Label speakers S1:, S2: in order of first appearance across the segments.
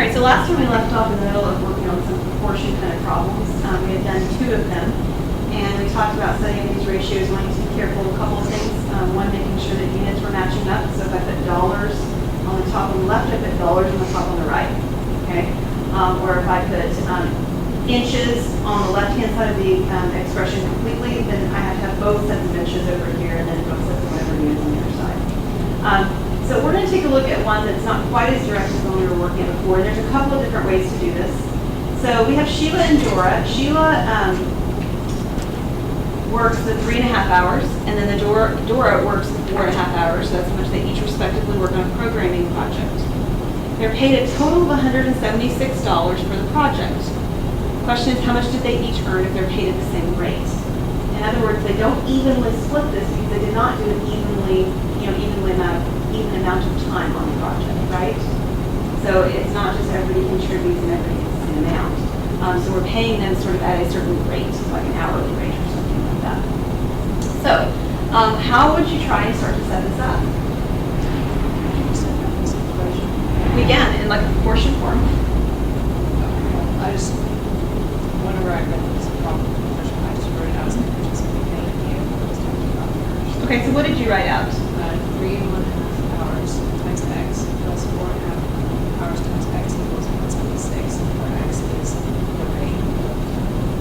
S1: right, so last time we left off in the middle of working on some proportion kind of problems. We had done 2 of them, and we talked about setting up these ratios, wanting to be careful of a couple of things. One, making sure that units were matching up. So if I put dollars on the top on the left, I put dollars on the top on the right. Okay, or if I put inches on the left-hand side of the expression completely, then I have to have both sets of inches over here, and then both sets of whatever units on the other side. So we're going to take a look at one that's not quite as direct as when we were working before. And there's a couple of different ways to do this. So we have Sheila and Dora. Sheila works the 3.5 hours, and then Dora works the 4.5 hours. So that's how much they each respectively work on a programming project. They're paid a total of $176 for the project. The question is, how much did they each earn if they're paid at the same rate? In other words, they don't evenly split this because they did not do an even amount of time on the project, right? So it's not just everybody contributes and everybody gets the same amount. So we're paying them sort of at a certain rate, like an hourly rate or something like that. So how would you try and start to set this up? We can, in like a proportion form.
S2: I just, whenever I read this problem, I just wrote it out as just
S1: Okay, so what did you write out?
S2: 3.5 hours times x plus 4.5 hours times x equals 176, where x is the rate of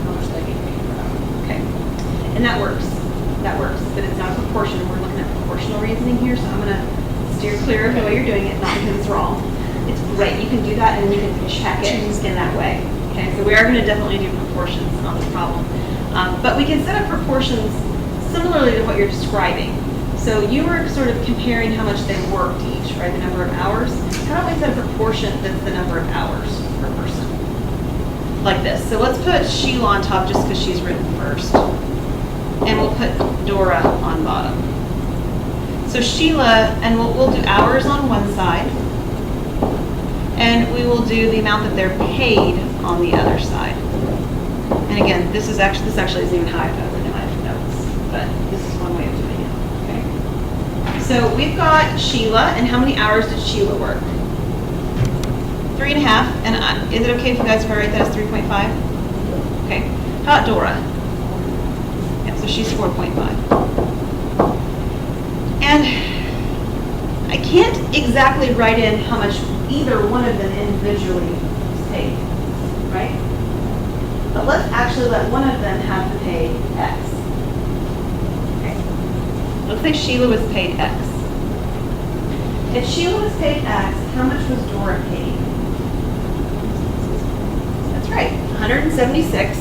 S2: how much they get paid per hour.
S1: Okay, and that works. That works, but it's not a proportion. We're looking at proportional reasoning here, so I'm going to steer clear of the way you're doing it, not because it's wrong. It's great. You can do that, and you can check it in that way. Okay, so we are going to definitely do proportions on this problem. But we can set up proportions similarly to what you're describing. So you were sort of comparing how much they worked each, right, the number of hours. How do we set a proportion that's the number of hours per person? Like this. So let's put Sheila on top just because she's written first. And we'll put Dora on bottom. So Sheila, and we'll do hours on one side. And we will do the amount that they're paid on the other side. And again, this actually isn't even how I've done it in my notes, but this is one way of doing it. Okay. So we've got Sheila, and how many hours did Sheila work? 3.5. And is it okay if you guys write that as 3.5? Okay. How about Dora? Yeah, so she's 4.5. And I can't exactly write in how much either one of them individually is paid, right? But let's actually let one of them have the pay X. Okay. Let's say Sheila was paid X. If Sheila was paid X, how much was Dora paid? That's right, 176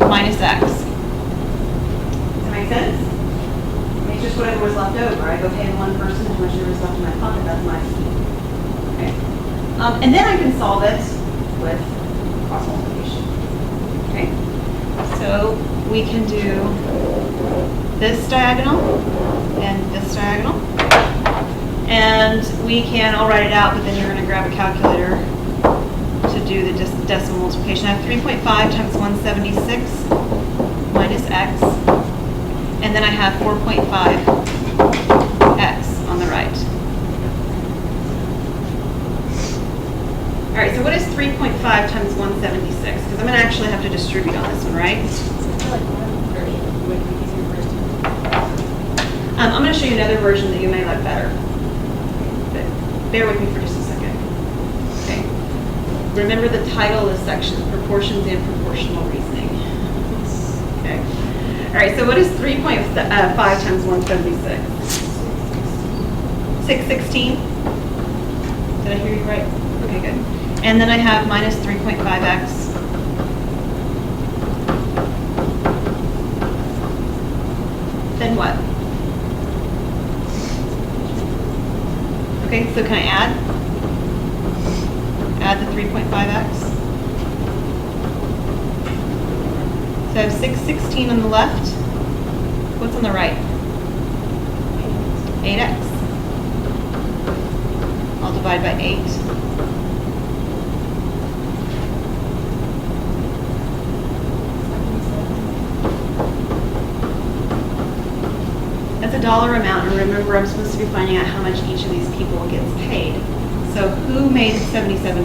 S1: minus X. Does that make sense? I mean, just whatever was left over. I go pay the one person how much there was left in my pocket. That's my fee. Okay. And then I can solve it with cross multiplication. Okay. So we can do this diagonal and this diagonal. And we can, I'll write it out, but then you're going to grab a calculator to do the decimal multiplication. I have 3.5 times 176 minus X. And then I have 4.5 X on the right. All right, so what is 3.5 times 176? Because I'm going to actually have to distribute on this one, right? I'm going to show you another version that you may like better. But bear with me for just a second. Okay. Remember the title of this section, Proportions and Proportional Reasoning. Okay. All right, so what is 3.5 times 176? 616? Did I hear you right? Okay, good. And then I have minus 3.5x. Then what? Okay, so can I add? Add the 3.5x. So I have 616 on the left. What's on the right? 8x. I'll divide by 8. That's a dollar amount, and remember I'm supposed to be finding out how much each of these people gets paid. So who made $77?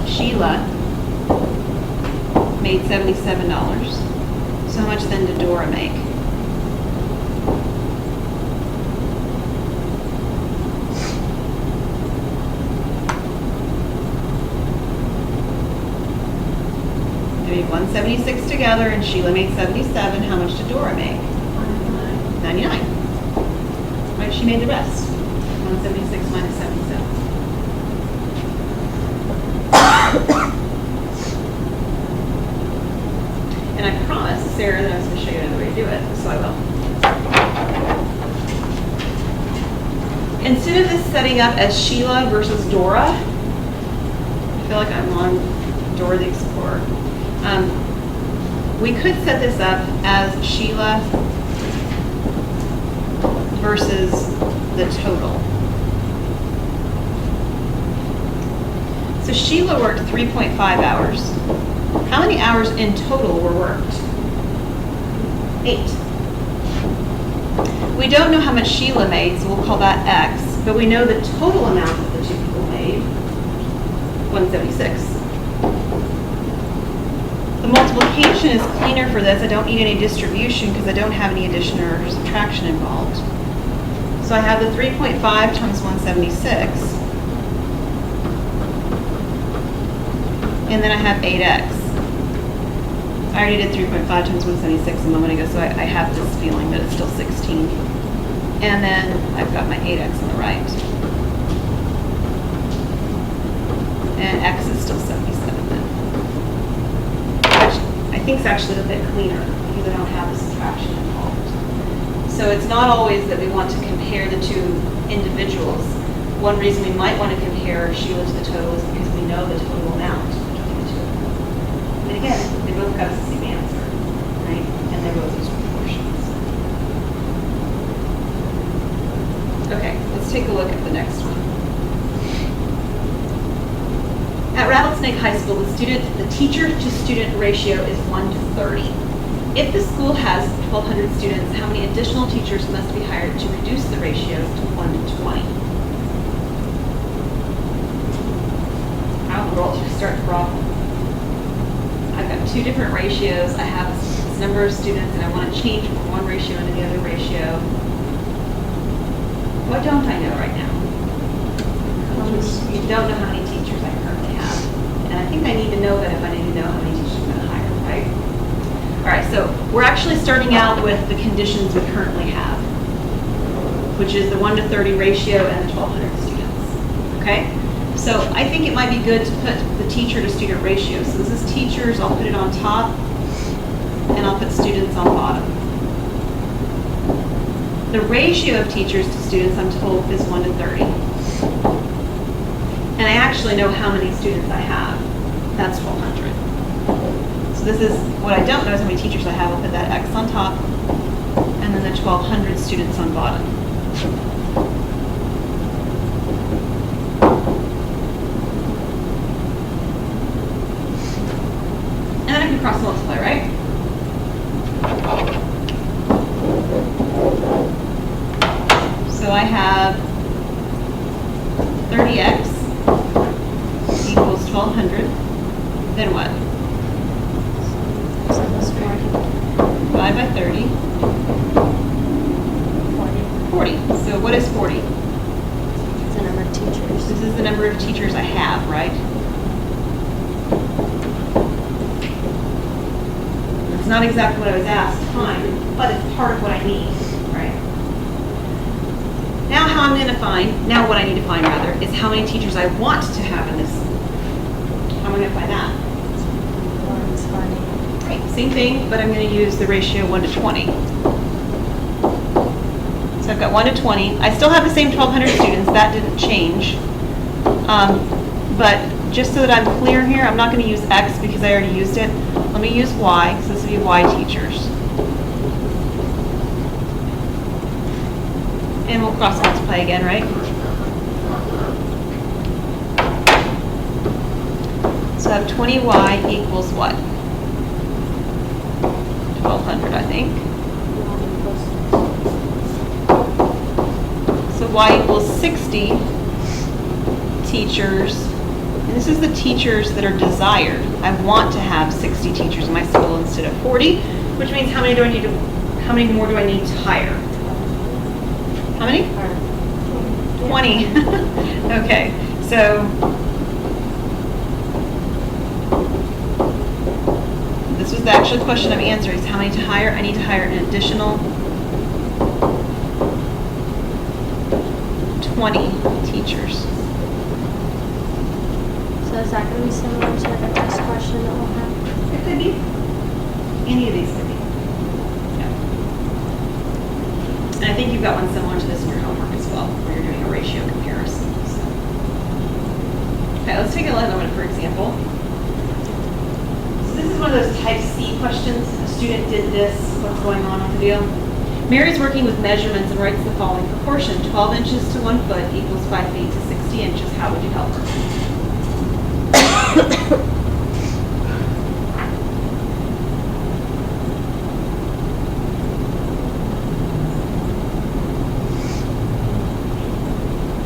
S1: Sheila made $77. So how much then did Dora make? They made 176 together and Sheila made 77. How much did Dora make? 99. Right, she made the rest. 176 minus 77. And I promised Sarah that I was going to show you another way to do it, so I will. Instead of this setting up as Sheila versus Dora, I feel like I'm on Dora the Explorer. We could set this up as Sheila versus the total. So Sheila worked 3.5 hours. How many hours in total were worked? 8. We don't know how much Sheila made, so we'll call that X, but we know the total amount that the two people made, 176. The multiplication is cleaner for this. I don't need any distribution because I don't have any addition or subtraction involved. So I have the 3.5 times 176. And then I have 8x. I already did 3.5 times 176 a moment ago, so I have this feeling that it's still 16. And then I've got my 8x on the right. And x is still 77 then. Which I think is actually a bit cleaner because I don't have the subtraction involved. So it's not always that we want to compare the two individuals. One reason we might want to compare Sheila to the total is because we know the total amount between the two of them. And again, they both got us the same answer, right? And they both use proportions. Okay, let's take a look at the next one. At Rattlesnake High School, the teacher-to-student ratio is 1 to 30. If the school has 1,200 students, how many additional teachers must be hired to reduce the ratio to 1 to 20? How in the world should we start the problem? I've got two different ratios. I have this number of students, and I want to change from one ratio into the other ratio. What don't I know right now? You don't know how many teachers I currently have. And I think I need to know that if I need to know how many teachers I'm going to hire, right? All right, so we're actually starting out with the conditions we currently have, which is the 1 to 30 ratio and the 1,200 students, okay? So I think it might be good to put the teacher to student ratio. So this is teachers, I'll put it on top, and I'll put students on bottom. The ratio of teachers to students, I'm told, is 1 to 30. And I actually know how many students I have. That's 1,200. So this is, what I don't know is how many teachers I have. I'll put that X on top, and then the 1,200 students on bottom. And then I can cross multiply, right? So I have 30x equals 1,200. Then what? 5 by 30. 40. So what is 40?
S3: It's the number of teachers.
S1: This is the number of teachers I have, right? It's not exactly what I was asked to find, but it's part of what I need, right? Now how I'm going to find, now what I need to find rather, is how many teachers I want to have in this. How am I going to find that?
S3: One's funny.
S1: Right, same thing, but I'm going to use the ratio 1 to 20. So I've got 1 to 20. I still have the same 1,200 students. That didn't change. But just so that I'm clear here, I'm not going to use X because I already used it. Let me use Y, so this will be Y teachers. And we'll cross multiply again, right? So I have 20Y equals what? 1,200, I think. So Y equals 60 teachers, and this is the teachers that are desired. I want to have 60 teachers in my school instead of 40, which means how many more do I need to hire? How many? 20. Okay, so this was the actual question I'm answering, is how many to hire? I need to hire an additional 20 teachers.
S3: So is that going to be similar to like a test question that we'll have?
S1: It could be. Any of these could be. Yeah. And I think you've got one similar to this in your homework as well, where you're doing a ratio comparison. So. Okay, let's take another one for example. So this is one of those type C questions. A student did this, what's going on with the deal? Mary's working with measurements and writes the following proportion. 12 inches to 1 foot equals 5 feet to 60 inches. How would you help her?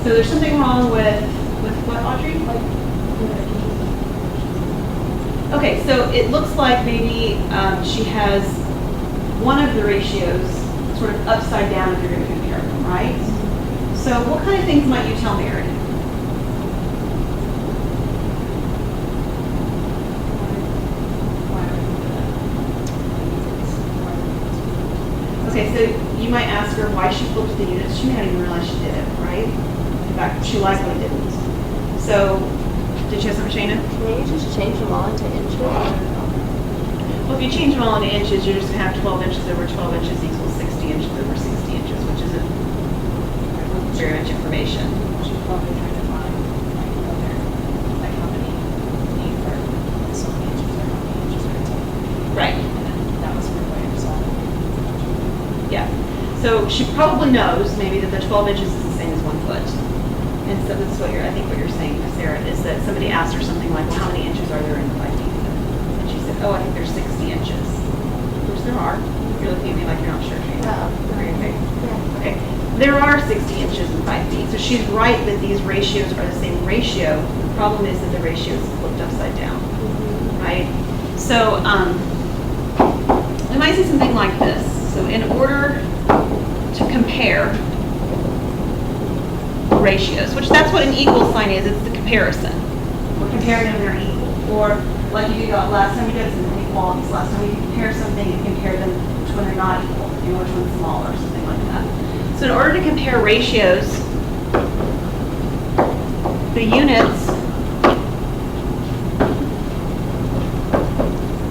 S1: So there's something wrong with what, Audrey? Okay, so it looks like maybe she has one of the ratios sort of upside down if you're going to compare them, right? So what kind of things might you tell Mary? Okay, so you might ask her why she flipped the units. She may not even realize she did it, right? In fact, she likely didn't. So, did you have something, Shayna?
S3: Can you just change them all into inches?
S1: Well, if you change them all into inches, you're just going to have 12 inches over 12 inches equals 60 inches over 60 inches, which isn't very much information.
S2: She's probably trying to find, like, what they're, like, how many need for so many inches or how many inches are taking.
S1: Right.
S2: And then that was her way of solving it.
S1: Yeah. So she probably knows maybe that the 12 inches is the same as 1 foot. And so that's what I think what you're saying, Sarah, is that somebody asked her something like, well, how many inches are there in the 5 feet? And she said, oh, I think there's 60 inches. Which there are. You're looking at me like you're not sure, Shayna. Are you okay?
S3: Yeah.
S1: Okay. There are 60 inches in 5 feet. So she's right that these ratios are the same ratio. The problem is that the ratio is flipped upside down. Right? So we might see something like this. So in order to compare ratios, which that's what an equal sign is, it's the comparison. We're comparing them, they're equal. Or like you did last time you did some inequalities. Last time you compare something and compare them to when they're not equal. You know, which one's smaller or something like that. So in order to compare ratios, the units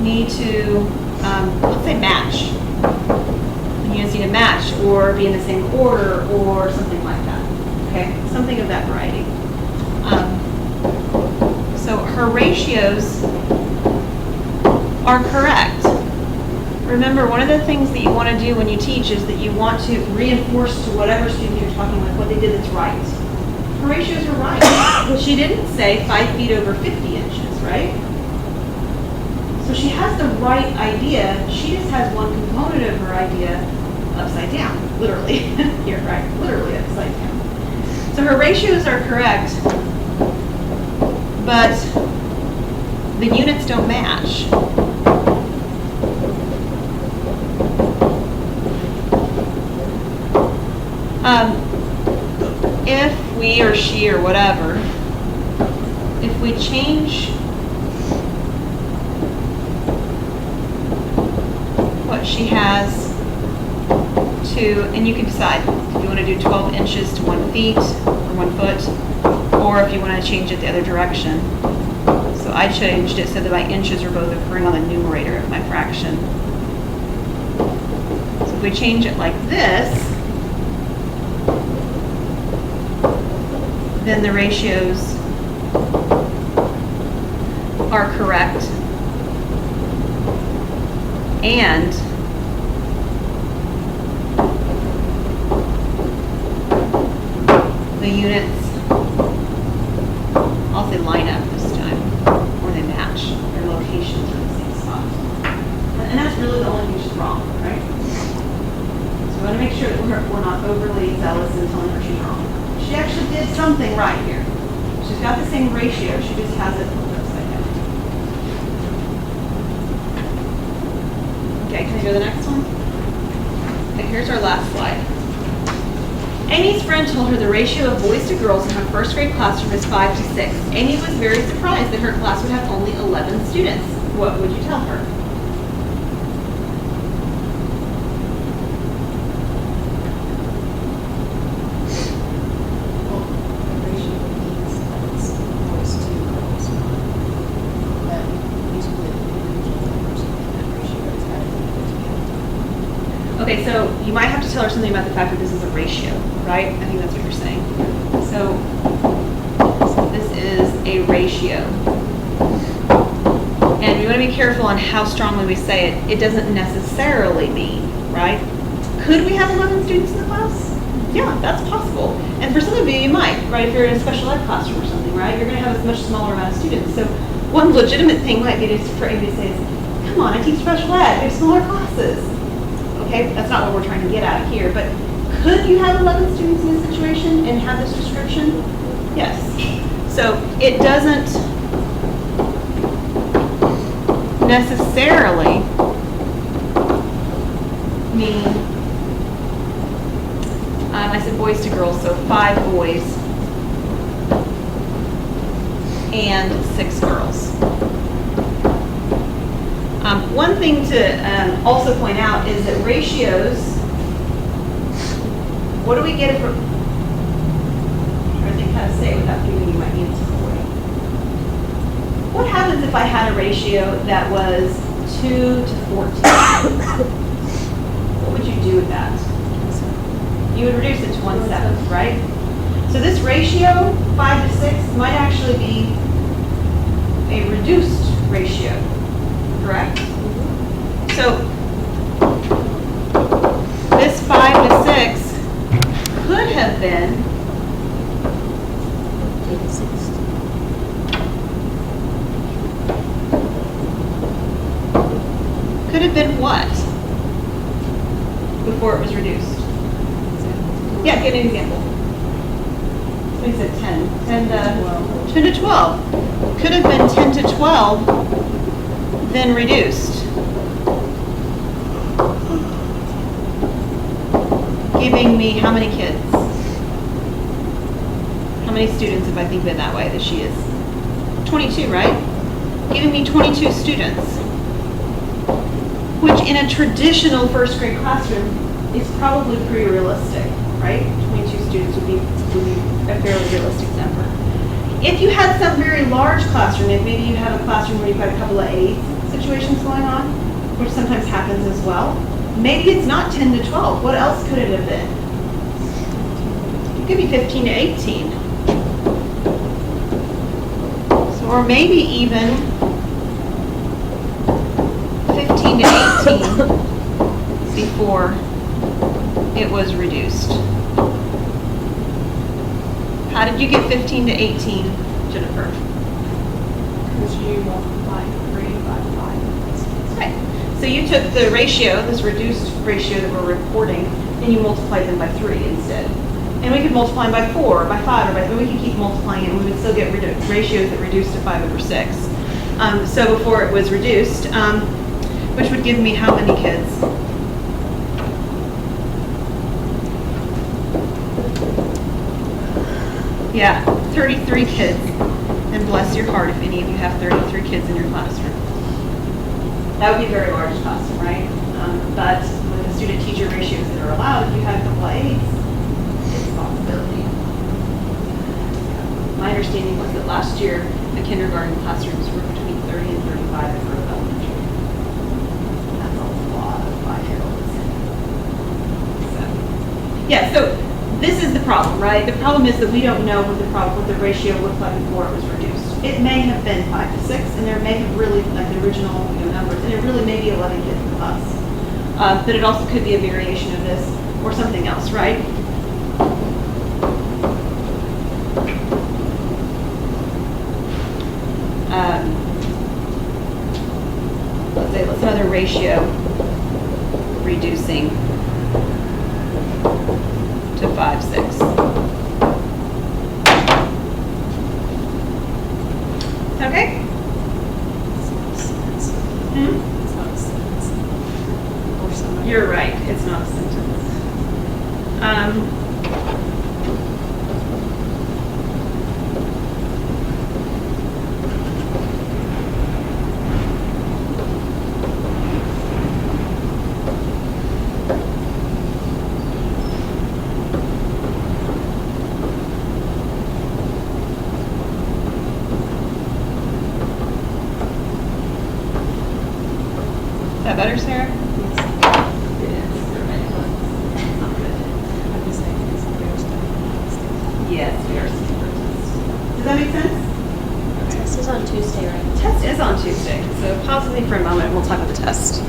S1: need to, let's say match. The units need to match or be in the same order or something like that. Okay, something of that variety. So her ratios are correct. Remember, one of the things that you want to do when you teach is that you want to reinforce to whatever student you're talking with what they did that's right. Her ratios are right. She didn't say 5 feet over 50 inches, right? So she has the right idea. She just has one component of her idea upside down, literally. Here, right? Literally upside down. So her ratios are correct, but the units don't match. If we or she or whatever, if we change what she has to, and you can decide if you want to do 12 inches to 1 feet or 1 foot, or if you want to change it the other direction. So I changed it so that my inches are both occurring on the numerator of my fraction. So if we change it like this, then the ratios are correct. And the units, I'll say line up this time, or they match. Their locations are in the same spot. And that's really the only thing she's wrong, right? So we want to make sure that we're not overly zealous in telling her she's wrong. She actually did something right here. She She's got the same ratio, she just has it flipped upside down. Okay, can I go to the next one? Okay, here's our last slide. Amy's friend told her the ratio of boys to girls in her first grade classroom is 5 to 6. Amy was very surprised that her class would have only 11 students. What would you tell her?
S2: Well, the ratio means that it's boys to girls. But usually the individual numbers in that ratio is how to put it together.
S1: Okay, so you might have to tell her something about the fact that this is a ratio, right? I think that's what you're saying. So this is a ratio. And we want to be careful on how strongly we say it. It doesn't necessarily mean, right? Could we have 11 students in the class? Yeah, that's possible. And for some of you, you might, right? If you're in a special ed classroom or something, right? You're going to have a much smaller amount of students. So one legitimate thing might be for Amy to say is, come on, I teach special ed. We have smaller classes. Okay, that's not what we're trying to get at here. But could you have 11 students in this situation and have this description? Yes. So it doesn't necessarily mean, I said boys to girls, so 5 boys and 6 girls. One thing to also point out is that ratios, what do we get if we're, I think how to say it without giving you my answer away. What happens if I had a ratio that was 2 to 14? What would you do with that? You would reduce it to 1/7, right? So this ratio, 5 to 6, might actually be a reduced ratio, correct? So this 5 to 6 could have been what? Before it was reduced. Yeah, give me an example. Somebody said 10. 10 to 12. Could have been 10 to 12, then reduced. Giving me how many kids? How many students if I think of it that way that she is? 22, right? Giving me 22 students. Which in a traditional first grade classroom is probably pretty realistic, right? 22 students would be a fairly realistic number. If you had some very large classroom, if maybe you have a classroom where you've got a couple of aids situations going on, which sometimes happens as well, maybe it's not 10 to 12. What else could it have been? It could be 15 to 18. So, or maybe even 15 to 18 before it was reduced. How did you get 15 to 18, Jennifer?
S2: Because you multiply 3 by 5.
S1: Right. So you took the ratio, this reduced ratio that we're reporting, and you multiplied them by 3 instead. And we could multiply them by 4, or by 5, or by 3. We could keep multiplying it, and we would still get ratios that reduced to 5 over 6. So before it was reduced, which would give me how many kids? Yeah, 33 kids. And bless your heart if any of you have 33 kids in your classroom. That would be a very large classroom, right? But with the student-teacher ratios that are allowed, if you had a couple of aides, it's a possibility. My understanding was that last year, the kindergarten classrooms were between 30 and 35 at Grove Elementary. That's a lot of 5-year-olds. Yeah, so this is the problem, right? The problem is that we don't know what the ratio looked like before it was reduced. It may have been 5 to 6, and there may have really, like the original numbers, and it really may be 11 kids in the class. But it also could be a variation of this or something else, right? Let's say, let's another ratio reducing to 5, 6. that okay?
S2: It's not a sentence.
S1: Hmm?
S2: It's not a sentence. Or somebody.
S1: You're right, it's not a sentence. Is that better, Sarah? It is. You're right. It's not good.
S2: I'm just saying, it's the bear stuff.
S1: Yes, we are super test. Does that make sense?
S3: Test is on Tuesday, right?
S1: Test is on Tuesday, so pause with me for a moment and we'll talk about the test.